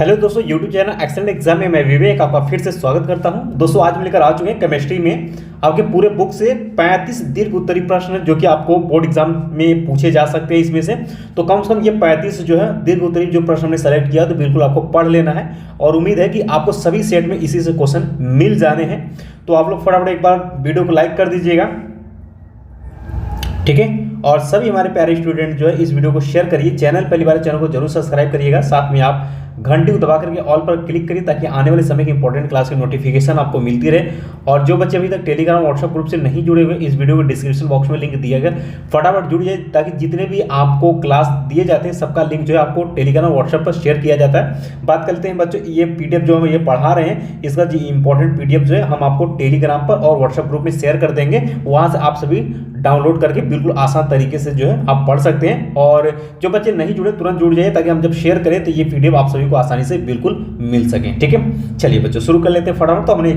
Hello दोस्तों, YouTube channel excellent exam में मैं विवेक आपका फिर से स्वागत करता हूं। दोस्तों आज हम लेकर आ चुके हैं केमिस्ट्री में आपके पूरे बुक से 35 दीर्घ उत्तरीय प्रश्न जो कि आपको बोर्ड एग्जाम में पूछे जा सकते हैं। इसमें से तो कम से कम ये 35 जो है दीर्घ उत्तरीय जो प्रश्न हमने सेलेक्ट किया तो बिल्कुल आपको पढ़ लेना है और उम्मीद है कि आपको सभी सेट में इसी से क्वेश्चन मिल जाने हैं। तो आप लोग फटाफट एक बार वीडियो को लाइक कर दीजिएगा, ठीक है। और सभी हमारे प्यारे स्टूडेंट जो है इस वीडियो को शेयर करिए। चैनल पहली बार चैनल को जरूर सब्सक्राइब करिएगा, साथ में आप घंटी को दबा करके ऑल पर क्लिक करिए ताकि आने वाले समय की इंपॉर्टेंट क्लास की नोटिफिकेशन आपको मिलती रहे। और जो बच्चे अभी तक टेलीग्राम व्हाट्सएप ग्रुप से नहीं जुड़े हुए, इस वीडियो के डिस्क्रिप्शन बॉक्स में लिंक दिया गया, फटाफट जुड़ जाए ताकि जितने भी आपको क्लास दिए जाते हैं सबका लिंक जो है आपको टेलीग्राम व्हाट्सएप पर शेयर किया जाता है। बात करते हैं बच्चों, ये पीडीएफ जो हम ये पढ़ा रहे हैं इसका जो इंपॉर्टेंट पीडीएफ जो है हम आपको टेलीग्राम पर और व्हाट्सएप ग्रुप में शेयर कर देंगे। वहां से आप सभी डाउनलोड करके बिल्कुल आसान तरीके से जो है आप पढ़ सकते हैं। और जो बच्चे नहीं जुड़े तुरंत जुड़ जाइए ताकि हम जब शेयर करें तो ये पीडीएफ आप सभी को आसानी से बिल्कुल मिल सके, ठीक है। चलिए बच्चों शुरू कर लेते हैं फटाफट। तो हमने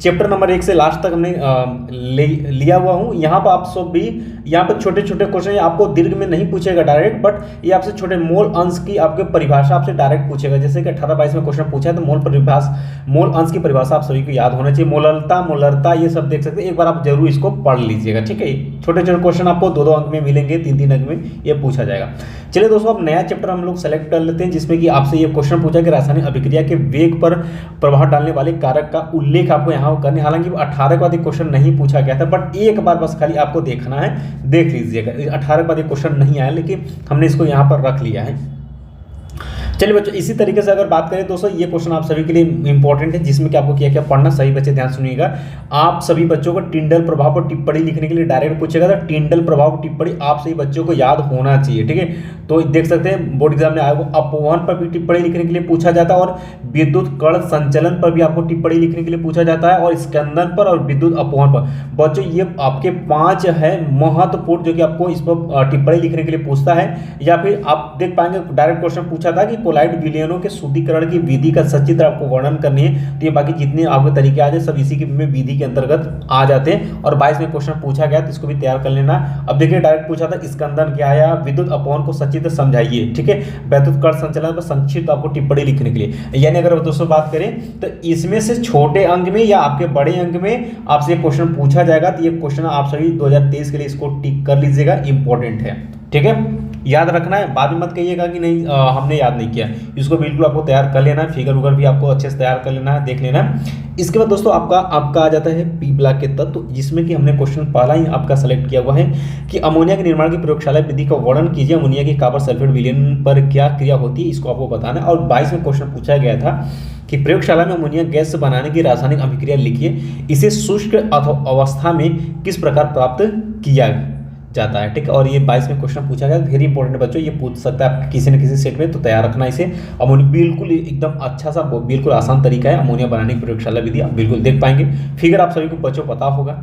चैप्टर नंबर 1 से लास्ट तक हमने लिया हुआ हूं। यहाँ पर आप सब भी यहाँ पर छोटे छोटे क्वेश्चन आपको दीर्घ में नहीं पूछेगा डायरेक्ट, बट ये आपसे छोटे मोल अंश की आपके परिभाषा आपसे डायरेक्ट पूछेगा। जैसे कि 18-22 में क्वेश्चन पूछा है तो मोल अंश की परिभाषा आप सभी को याद होना चाहिए। मोलरता ये सब देख सकते हैं, एक बार आप जरूर इसको पढ़ लीजिएगा, ठीक है। छोटे छोटे क्वेश्चन आपको 2-2 अंक में मिलेंगे, 3-3 अंक में ये पूछा जाएगा। चलिए दोस्तों अब नया चैप्टर हम लोग सेलेक्ट कर लेते हैं जिसमें कि आपसे ये क्वेश्चन पूछा कि रासायनिक अभिक्रिया के वेग पर प्रभाव डालने वाले कारक का उल्लेख आपको यहाँ करने। हालांकि 18 के बाद एक क्वेश्चन नहीं पूछा गया था, बट एक बार बस खाली आपको देखना है, देख लीजिएगा। 18 के बाद एक क्वेश्चन नहीं आया लेकिन हमने इसको यहाँ पर रख लिया है। चलिए बच्चों इसी तरीके से अगर बात करें दोस्तों, ये क्वेश्चन आप सभी के लिए इंपॉर्टेंट है जिसमें कि आपको क्या क्या पढ़ना। सही बच्चे ध्यान सुनिएगा। आप सभी बच्चों को टिंडल प्रभाव पर टिप्पणी लिखने के लिए डायरेक्ट पूछेगा तो टिंडल प्रभाव टिप्पणी आप सभी बच्चों को याद होना चाहिए, ठीक है। तो देख सकते हैं बोर्ड एग्जाम में आपको अपवहन पर भी टिप्पणी लिखने के लिए पूछा जाता है और विद्युत कण संचलन पर भी आपको टिप्पणी लिखने के लिए पूछा जाता है और स्कंदन पर और विद्युत अपवहन पर। बच्चों ये आपके 5 है महत्वपूर्ण जो कि आपको इस पर टिप्पणी लिखने के लिए पूछता है। या फिर आप देख पाएंगे डायरेक्ट क्वेश्चन पूछा था कि कोलाइड विलयनों के शुद्धिकरण की विधि का सचित्र आपको वर्णन करनी है। तो ये बाकी जितने आपके तरीके आ जाए सब इसी के में विधि के अंतर्गत आ जाते हैं। और 22 में क्वेश्चन पूछा गया तो इसको भी तैयार कर लेना। अब देखिए डायरेक्ट पूछा था स्कंदन क्या है, विद्युत अपवहन को सचित्र समझाइए, ठीक है। वैद्युत कण संचलन पर संक्षिप्त आपको टिप्पणी लिखने के लिए। यानी अगर दोस्तों बात करें तो इसमें से छोटे अंक में या आपके बड़े अंक में आपसे क्वेश्चन पूछा जाएगा तो ये क्वेश्चन आप सभी 2023 के लिए इसको टिक कर लीजिएगा, इंपॉर्टेंट है, ठीक है। याद रखना है, बाद में मत कहिएगा कि नहीं हमने याद नहीं किया। इसको बिल्कुल आपको तैयार कर लेना है, फिगर उगर भी आपको अच्छे से तैयार कर लेना है, देख लेना है। इसके बाद दोस्तों आपका आ जाता है पी ब्लॉक के तत्व, जिसमें कि हमने क्वेश्चन पहला ही आपका सेलेक्ट किया हुआ है कि अमोनिया के निर्माण की प्रयोगशाला विधि का वर्णन कीजिए। अमोनिया की कॉपर सल्फेट विलयन पर क्या क्रिया होती है, इसको आपको बताना है। और 22 में क्वेश्चन पूछा गया था कि प्रयोगशाला में अमोनिया गैस बनाने की रासायनिक अभिक्रिया लिखिए, इसे शुष्क अवस्था में किस प्रकार प्राप्त किया जाता है, ठीक है। और ये 22 में क्वेश्चन पूछा गया, वेरी इंपॉर्टेंट बच्चों, ये पूछ सकता है किसी न किसी सेट में, तो तैयार रखना इसे। अमोनिया बिल्कुल एकदम अच्छा सा बिल्कुल आसान तरीका है अमोनिया बनाने की प्रयोगशाला विधि, आप बिल्कुल देख पाएंगे। फिगर आप सभी को बच्चों पता होगा,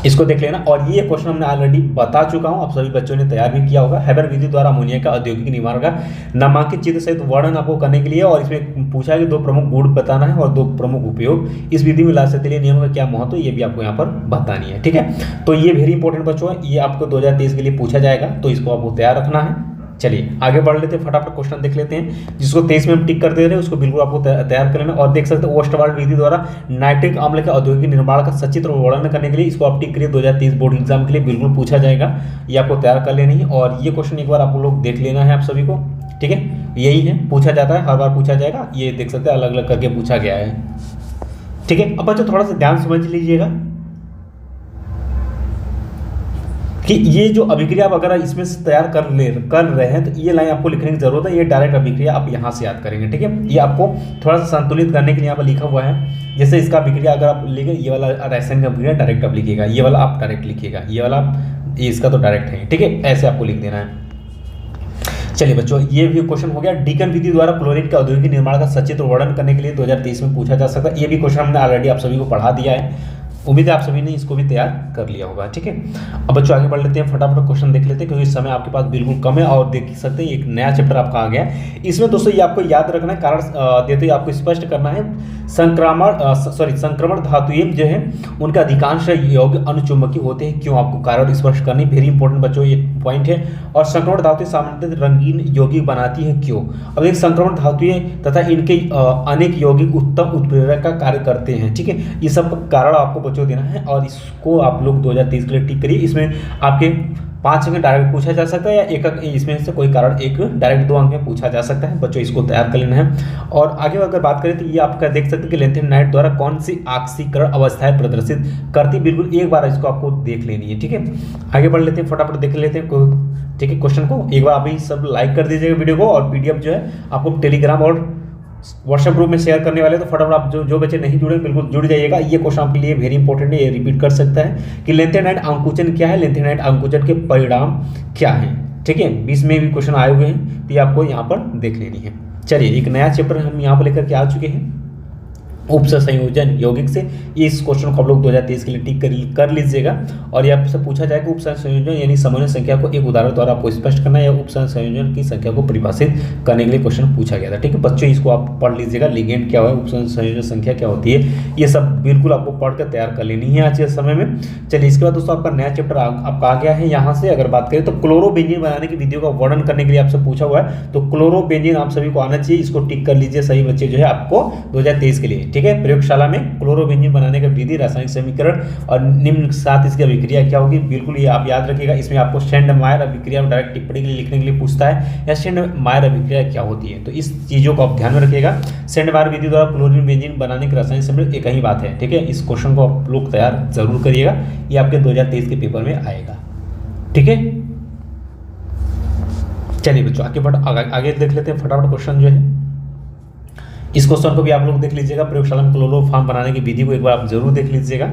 इसको देख लेना। और ये क्वेश्चन हमने ऑलरेडी बता चुका हूं, आप सभी बच्चों ने तैयार भी किया होगा। हैबर विधि द्वारा अमोनिया का औद्योगिक निर्माण का नामांकित चित्र सहित वर्णन आपको करने के लिए, और इसमें पूछा है कि 2 प्रमुख गुण बताना है और 2 प्रमुख उपयोग। इस विधि में ला सकते लिए नियम का क्या महत्व, ये भी आपको यहाँ पर बतानी है, ठीक है। तो ये वेरी इंपॉर्टेंट बच्चों है, ये आपको 2023 के लिए पूछा जाएगा, तो इसको आपको तैयार रखना है। चलिए आगे बढ़ लेते हैं, फटाफट क्वेश्चन देख लेते हैं। जिसको 23 में हम टिक कर दे रहे हैं उसको बिल्कुल आपको तैयार कर लेना। और देख सकते हैं ओस्टवाल्ड विधि द्वारा नाइट्रिक अम्ल के औद्योगिक निर्माण का सचित्र वर्णन करने के लिए, इसको आप टिक करिए। 2023 बोर्ड एग्जाम के लिए बिल्कुल पूछा जाएगा, ये आपको तैयार कर लेनी है। और ये क्वेश्चन एक बार आप लोग देख लेना है आप सभी को, ठीक है। यही है, पूछा जाता है, हर बार पूछा जाएगा। ये देख सकते हैं अलग अलग करके पूछा गया है, ठीक है। अब बच्चों थोड़ा सा ध्यान समझ लीजिएगा कि ये जो अभिक्रिया वगैरह इसमें से तैयार कर रहे हैं तो ये लाइन आपको लिखने की जरूरत है। ये डायरेक्ट अभिक्रिया आप यहाँ से याद करेंगे, ठीक है। ये आपको थोड़ा सा संतुलित करने के लिए यहाँ पर लिखा हुआ है। जैसे इसका अभिक्रिया अगर आप लिखे, ये वाला रासायनिक अभिक्रिया डायरेक्ट आप लिखिएगा, ये वाला आप डायरेक्ट लिखिएगा, ये वाला ये इसका तो डायरेक्ट है, ठीक है। ऐसे आपको लिख देना है। चलिए बच्चों ये भी क्वेश्चन हो गया। डीकन विधि द्वारा क्लोरीन के औद्योगिक निर्माण का सचित्र वर्णन करने के लिए 2023 में पूछा जा सकता है। ये भी क्वेश्चन हमने ऑलरेडी आप सभी को पढ़ा दिया है, उम्मीद है आप सभी ने इसको भी तैयार कर लिया होगा, ठीक है। अब बच्चों आगे बढ़ लेते हैं, फटाफट क्वेश्चन देख लेते हैं क्योंकि समय आपके पास बिल्कुल कम है। और देख सकते हैं एक नया चैप्टर आपका आ गया। इसमें दोस्तों ये आपको याद रखना है, कारण देते हुए आपको स्पष्ट करना है संक्रमण धातुएं जो है उनका अधिकांश यौगिक अनुचुंबकीय होते हैं, क्यों? आपको कारण स्पष्ट करनी, वेरी इंपॉर्टेंट बच्चों ये पॉइंट है। और संक्रमण धातुएं सामान्यतः रंगीन यौगिक बनाती हैं, क्यों? अब एक संक्रमण धातुएं तथा इनके अनेक यौगिक उत्तम उत्प्रेरक का कार्य करते हैं, ठीक है। ये सब कारण आपको बच्चों देना है और इसको आप लोग 2023 के लिए टिक करिए। इसमें आपके 5 अंक डायरेक्ट पूछा जा सकता है या एक इसमें से कोई कारण एक डायरेक्ट 2 अंक में पूछा जा सकता है। बच्चों इसको तैयार कर लेना है। और आगे अगर बात करें तो ये आपका देख सकते हैं कि लैंथेनाइड द्वारा कौन सी ऑक्सीकरण अवस्थाएं प्रदर्शित करती, बिल्कुल एक बार इसको आपको देख लेनी है, ठीक है। आगे बढ़ लेते हैं, फटाफट देख लेते हैं, ठीक है। क्वेश्चन को एक बार अभी सब लाइक कर दीजिएगा वीडियो को, और पीडीएफ जो है आपको टेलीग्राम और व्हाट्सएप ग्रुप में शेयर करने वाले, तो फटाफट आप जो बच्चे नहीं जुड़े बिल्कुल जुड़ जाइएगा। ये क्वेश्चन आपके लिए वेरी इंपॉर्टेंट है, ये रिपीट कर सकता है कि लैंथेनाइड अंकुचन क्या है, लैंथेनाइड अंकुचन के परिणाम क्या है, ठीक है। 20 में भी क्वेश्चन आए हुए हैं, तो ये आपको यहाँ पर देख लेनी है। चलिए एक नया चैप्टर हम यहाँ पर लेकर के आ चुके हैं, उपसंयोजन यौगिक से। इस क्वेश्चन को आप लोग 2023 के लिए टिक कर लीजिएगा। और ये आपसे पूछा जाएगा उपसंयोजन यानी समन्वय संख्या को एक उदाहरण द्वारा आपको स्पष्ट करना है, या उपसंयोजन की संख्या को परिभाषित करने के लिए क्वेश्चन पूछा गया था, ठीक है बच्चों। इसको आप पढ़ लीजिएगा, लिगेंड क्या है, उपसंयोजन संख्या क्या होती है, ये सब बिल्कुल आपको पढ़कर तैयार कर लेनी है आज के समय में। चलिए इसके बाद दोस्तों आपका नया चैप्टर आपका आ गया है। यहाँ से अगर बात करें तो क्लोरोबेंजीन बनाने की विधियों का वर्णन करने के लिए आपसे पूछा हुआ है, तो क्लोरोबेंजीन आप सभी को आना चाहिए, इसको टिक कर लीजिए सही बच्चे जो है आपको 2023 के लिए, ठीक है। प्रयोगशाला में क्लोरोबेंजीन बनाने का विधि, रासायनिक समीकरण और निम्न के साथ इसकी अभिक्रिया क्या होगी, बिल्कुल ये आप याद रखिएगा। इसमें आपको शेंडमायर अभिक्रिया डायरेक्ट टिप्पणी के लिए लिखने के लिए पूछता है, या शेंडमायर अभिक्रिया क्या होती है, तो इस चीजों को आप ध्यान में रखिएगा। शेंडमायर विधि द्वारा क्लोरोबेंजीन बनाने के रासायनिक समीकरण एक ही बात है, ठीक है। इस क्वेश्चन को आप लोग तैयार जरूर करिएगा, ये आपके 2023 के पेपर में आएगा, ठीक है। चलिए बच्चों आगे देख लेते हैं फटाफट क्वेश्चन जो है। इस क्वेश्चन को भी आप लोग देख लीजिएगा, प्रयोगशाला में क्लोरोफॉर्म बनाने की विधि को एक बार आप जरूर देख लीजिएगा।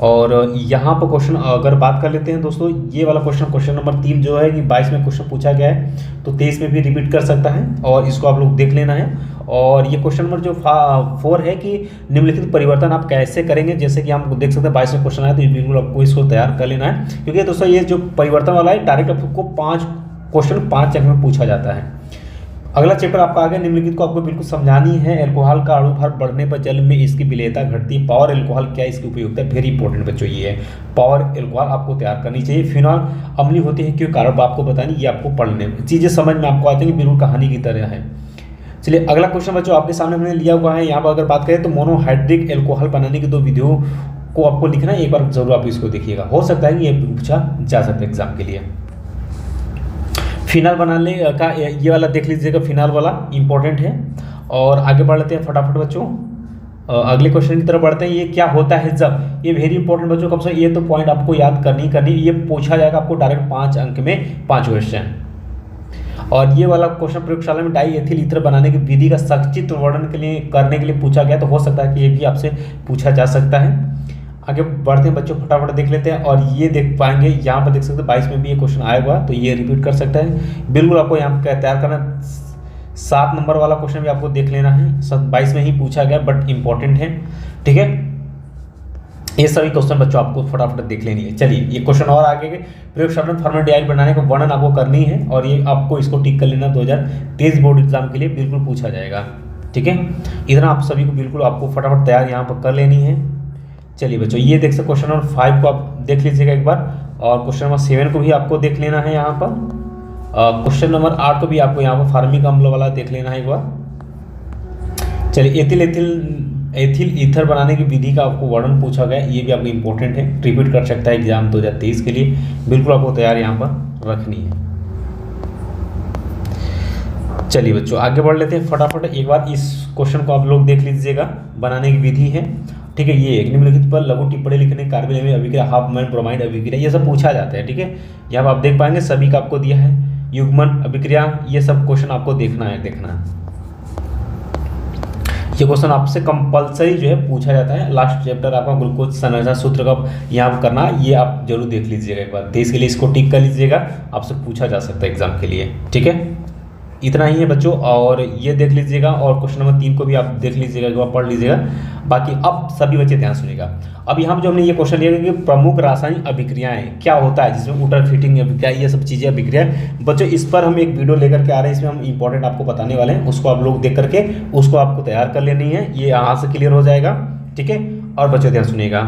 और यहाँ पर क्वेश्चन अगर बात कर लेते हैं दोस्तों, ये वाला क्वेश्चन नंबर 3 जो है कि 22 में क्वेश्चन पूछा गया है, तो 23 में भी रिपीट कर सकता है, और इसको आप लोग देख लेना है। और ये क्वेश्चन नंबर जो 4 है कि निम्नलिखित परिवर्तन आप कैसे करेंगे, जैसे कि हम देख सकते हैं 22 में क्वेश्चन आया, तो बिल्कुल आपको इसको तैयार कर लेना है, क्योंकि दोस्तों ये जो परिवर्तन वाला है डायरेक्ट आपको 5 क्वेश्चन 5 अंक में पूछा जाता है। अगला चैप्टर आपका आ गया, निम्नलिखित को आपको बिल्कुल समझानी है। अल्कोहल का अणु भार बढ़ने पर जल में इसकी विलेयता घटती है। पावर अल्कोहल क्या इसकी उपयोगिता, वेरी इंपॉर्टेंट बच्चों ये है, पावर अल्कोहल आपको तैयार करनी चाहिए। फिनॉल अम्लीय होती है, क्यों कारण आपको बतानी, ये आपको पढ़ने चीजें समझ में आपको आती है, बिल्कुल कहानी की तरह है। चलिए अगला क्वेश्चन बच्चों आपके सामने हमने लिया हुआ है। यहाँ पर अगर बात करें तो मोनोहाइड्रिक अल्कोहल बनाने की 2 विधियों को आपको लिखना है, एक बार जरूर आप इसको देखिएगा, हो सकता है कि ये पूछा जा सकता है एग्जाम के लिए। फिनाल बनाने का ये वाला देख लीजिएगा, फिनाल वाला इंपॉर्टेंट है। और आगे बढ़ लेते हैं फटाफट बच्चों, अगले क्वेश्चन की तरफ बढ़ते हैं। ये क्या होता है जब, ये वेरी इंपॉर्टेंट बच्चों, कम से ये तो पॉइंट आपको याद करनी, ये पूछा जाएगा आपको डायरेक्ट 5 अंक में 5 क्वेश्चन। और ये वाला क्वेश्चन प्रयोगशाला में डाई एथिल ईथर बनाने की विधि का संक्षिप्त वर्णन करने के लिए पूछा गया, तो हो सकता है कि ये भी आपसे पूछा जा सकता है। आगे बढ़ते हैं बच्चों, फटाफट देख लेते हैं। और ये देख पाएंगे, यहाँ पर देख सकते हैं 22 में भी ये क्वेश्चन आया हुआ, तो ये रिपीट कर सकता है, बिल्कुल आपको यहाँ पर तैयार करना। 7 नंबर वाला क्वेश्चन भी आपको देख लेना है, 22 में ही पूछा गया बट इंपॉर्टेंट है, ठीक है। ये सभी क्वेश्चन बच्चों आपको फटाफट देख लेनी है। चलिए ये क्वेश्चन और आगे के, प्रयोगशाला में फॉर्मेल्डिहाइड बनाने का वर्णन आपको करनी है, और ये आपको इसको टिक कर लेना, 2023 बोर्ड एग्जाम के लिए बिल्कुल पूछा जाएगा, ठीक है। इतना आप सभी को बिल्कुल आपको फटाफट तैयार यहाँ पर कर लेनी है। चलिए बच्चों ये देख सकते क्वेश्चन नंबर 5 को आप देख लीजिएगा एक बार, और क्वेश्चन नंबर 7 को भी आपको देख लेना है यहाँ पर। क्वेश्चन नंबर 8 को भी आपको यहाँ पर फार्मिक अम्ल वाला देख लेना है एक बार। चलिए एथिल ईथर बनाने की विधि का आपको वर्णन पूछा गया, ये भी आपको इंपॉर्टेंट है, रिपीट कर सकता है एग्जाम 2023 के लिए, बिल्कुल आपको तैयार यहाँ पर रखनी है। चलिए बच्चों आगे बढ़ लेते हैं फटाफट, एक बार इस क्वेश्चन को आप लोग देख लीजिएगा, बनाने की विधि है, ठीक है। ये निम्नलिखित पर लघु टिप्पणी लिखने, कार्बन अभिक्रिया, हाफमैन ब्रोमाइड अभिक्रिया, ये सब पूछा जाता है, ठीक है। यहाँ आप देख पाएंगे सभी का आपको दिया है, युग्मन अभिक्रिया, ये सब क्वेश्चन आपको देखना है। ये क्वेश्चन आपसे कंपलसरी जो है पूछा जाता है, लास्ट चैप्टर आपका ग्लूकोज संरचना सूत्र का यहाँ करना, ये आप जरूर देख लीजिएगा एक बार, 23 के लिए इसको टिक कर लीजिएगा, आपसे पूछा जा सकता है एग्जाम के लिए, ठीक है। इतना ही है बच्चों, और ये देख लीजिएगा और क्वेश्चन नंबर 3 को भी आप देख लीजिएगा, एक बार पढ़ लीजिएगा। बाकी अब सभी बच्चे ध्यान सुनिएगा। अब यहाँ जो हमने ये क्वेश्चन लिया कि प्रमुख रासायनिक अभिक्रियाएं क्या होता है, जिसमें उटर फिटिंग अभिक्रिया, ये सब चीज़ें अभिक्रिया बच्चों, इस पर हम एक वीडियो लेकर के आ रहे हैं। इसमें हम इंपॉर्टेंट आपको बताने वाले हैं, उसको आप लोग देख करके उसको आपको तैयार कर लेनी है, ये यहाँ से क्लियर हो जाएगा। ठीक है, और बच्चों ध्यान सुनिएगा,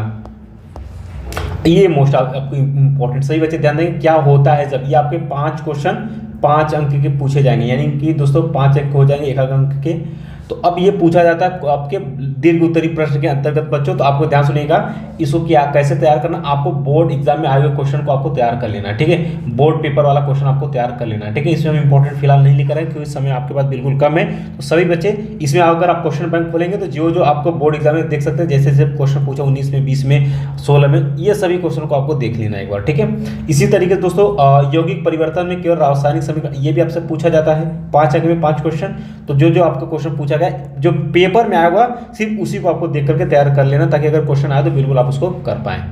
ये मोस्ट आपको इंपॉर्टेंट, सही बच्चे ध्यान देंगे क्या होता है जब ये आपके 5 क्वेश्चन 5 अंक के पूछे जाएंगे, यानी कि दोस्तों 5 अंक हो जाएंगे 1 अंक के। तो अब ये पूछा जाता है आपके दीर्घ उत्तरी प्रश्न के अंतर्गत बच्चों। तो आपको ध्यान सुनिएगा, इसको क्या कैसे तैयार करना, आपको बोर्ड एग्जाम में आए हुए क्वेश्चन को आपको तैयार कर लेना है। ठीक है, बोर्ड पेपर वाला क्वेश्चन आपको तैयार कर लेना है। ठीक है, इसमें हम इंपॉर्टेंट फिलहाल नहीं लिख रहे हैं क्योंकि समय आपके पास बिल्कुल कम है। तो सभी बच्चे इसमें अगर आप क्वेश्चन बैंक खोलेंगे तो जो आपको बोर्ड एग्जाम में देख सकते हैं, जैसे जैसे क्वेश्चन पूछा 19 में, 20 में, 16 में, ये सभी क्वेश्चन को आपको देख लेना एक बार। ठीक है, इसी तरीके से दोस्तों यौगिक परिवर्तन में केवल रासायनिक समीकरण, ये भी आपसे पूछा जाता है 5 अंक में 5 क्वेश्चन। तो जो आपको क्वेश्चन पूछा गया जो पेपर में आएगा सिर्फ उसी को आपको देख करके तैयार कर लेना, ताकि अगर क्वेश्चन आए तो बिल्कुल आप उसको कर पाएं।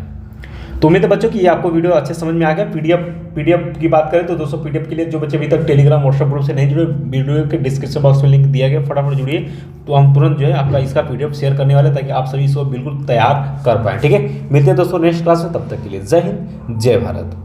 तो उम्मीद है बच्चों कि ये आपको वीडियो अच्छे समझ में आ गया। पीडीएफ की बात करें तो दोस्तों पीडीएफ के लिए जो बच्चे अभी तक टेलीग्राम व्हाट्सएप ग्रुप से नहीं जुड़े, वीडियो के डिस्क्रिप्शन बॉक्स में लिंक दिया गया, फटाफट जुड़िए। तो हम तुरंत जो है आपका इसका पीडीएफ शेयर करने वाले, ताकि आप सभी इसको बिल्कुल तैयार कर पाएं। ठीक है, मिलते हैं दोस्तों नेक्स्ट क्लास में, तब तक के लिए जय हिंद, जय भारत।